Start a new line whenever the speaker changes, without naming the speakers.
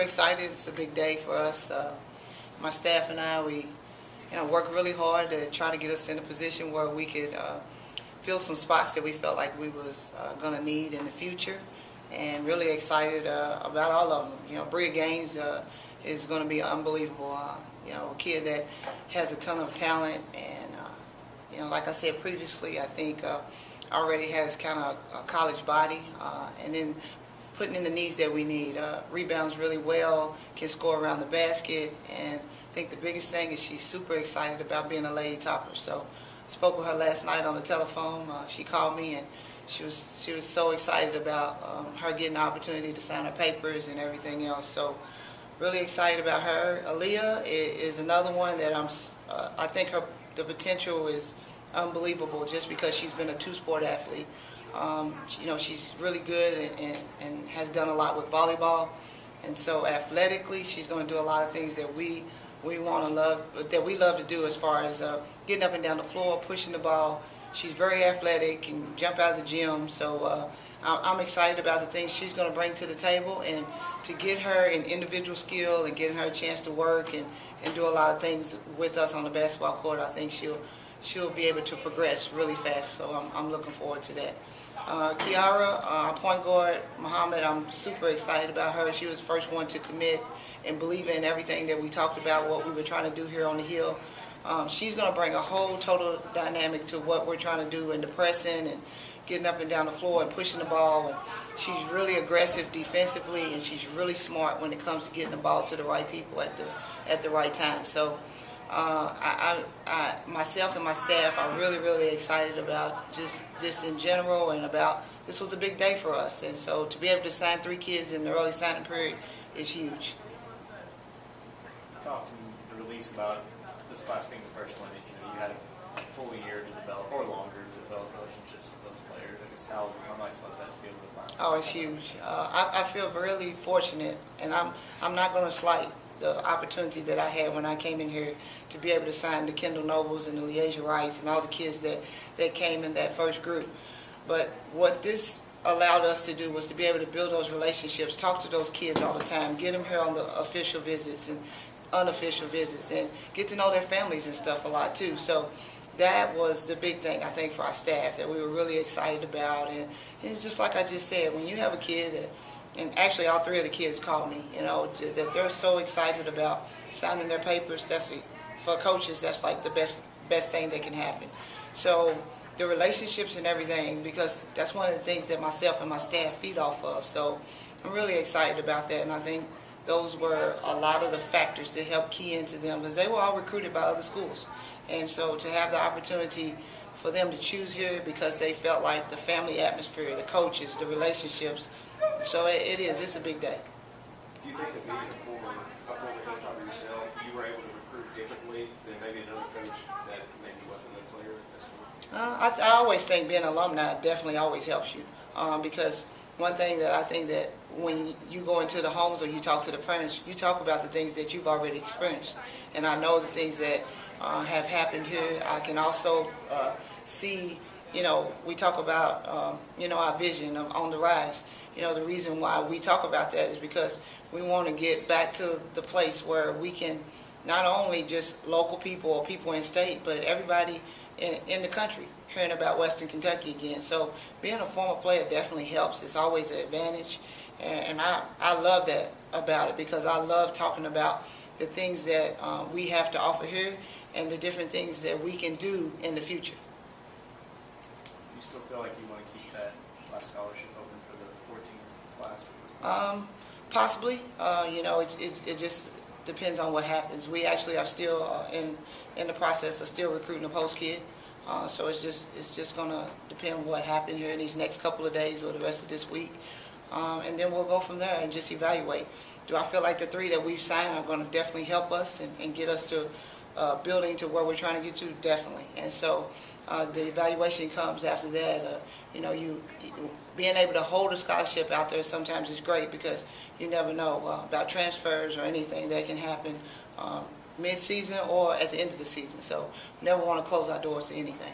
excited. It's a big day for us. My staff and I, we worked really hard to try to get us in a position where we could fill some spots that we felt like we was going to need in the future, and really excited about all of them. Bria Gaines is going to be unbelievable. A kid that has a ton of talent, and like I said previously, I think already has kind of a college body, and then putting in the needs that we need. Rebounds really well, can score around the basket, and I think the biggest thing is she's super excited about being a lady topper. So spoke with her last night on the telephone. She called me, and she was so excited about her getting the opportunity to sign her papers and everything else. So really excited about her. Aleeya is another one that I think the potential is unbelievable, just because she's been a two-sport athlete. She's really good and has done a lot with volleyball, and so athletically she's going to do a lot of things that we love to do, as far as getting up and down the floor, pushing the ball. She's very athletic, can jump out of the gym, so I'm excited about the things she's going to bring to the table, and to get her an individual skill and getting her a chance to work and do a lot of things with us on the basketball court. I think she'll be able to progress really fast, so I'm looking forward to that. Kierra, point guard Muhammad, I'm super excited about her. She was the first one to commit and believe in everything that we talked about, what we were trying to do here on the Hill. She's going to bring a whole total dynamic to what we're trying to do in the pressing and getting up and down the floor and pushing the ball. And she's really aggressive defensively, and she's really smart when it comes to getting the ball to the right people at the right time. So myself and my staff are really excited about just this in general, and about this was a big day for us, and so to be able to sign 3 kids in the early signing period is huge.
Talked in the release about this class being the first one that you had a full year to develop, or longer, to develop relationships with those players. I guess how nice was that to be able to find?
Oh, it's huge. I feel really fortunate, and I'm not going to slight the opportunity that I had when I came in here to be able to sign the Kendall Nobles and the Aleeya Harris and all the kids that came in that first group. But what this allowed us to do was to be able to build those relationships, talk to those kids all the time, get them here on the official visits and unofficial visits, and get to know their families and stuff a lot too. So that was the big thing, I think, for our staff, that we were really excited about. And it's just like I just said, when you have a kid that, and actually all 3 of the kids called me, that they're so excited about signing their papers. For coaches, that's like the best thing that can happen. So the relationships and everything, because that's one of the things that myself and my staff feed off of. So I'm really excited about that, and I think those were a lot of the factors that helped key into them, because they were all recruited by other schools. And so to have the opportunity for them to choose here because they felt like the family atmosphere, the coaches, the relationships, so it's a big day.
Do you think that being a former Hilltopper yourself, you were able to recruit differently than maybe another coach that maybe wasn't a player at that school?
I always think being an alumni definitely always helps you, because one thing that I think that when you go into the homes or you talk to the parents, you talk about the things that you've already experienced. And I know the things that have happened here. I can also see, we talk about, our vision of On the Rise. The reason why we talk about that is because we want to get back to the place where we can not only just local people or people in state, but everybody in the country hearing about Western Kentucky again. So being a former player definitely helps. It's always an advantage, and I love that about it, because I love talking about the things that we have to offer here and the different things that we can do in the future.
You still feel like you want to keep that last scholarship open for the 14 class?
Possibly. It just depends on what happens. We actually are still in the process of still recruiting a post kid. So it's just going to depend what happened here in these next couple of days or the rest of this week. And then we'll go from there and just evaluate. Do I feel like the 3 that we've signed are going to definitely help us and get us to building to where we're trying to get to? Definitely. And so the evaluation comes after that. You being able to hold a scholarship out there sometimes is great, because you never know about transfers or anything that can happen mid-season or at the end of the season. So we never want to close our doors to anything.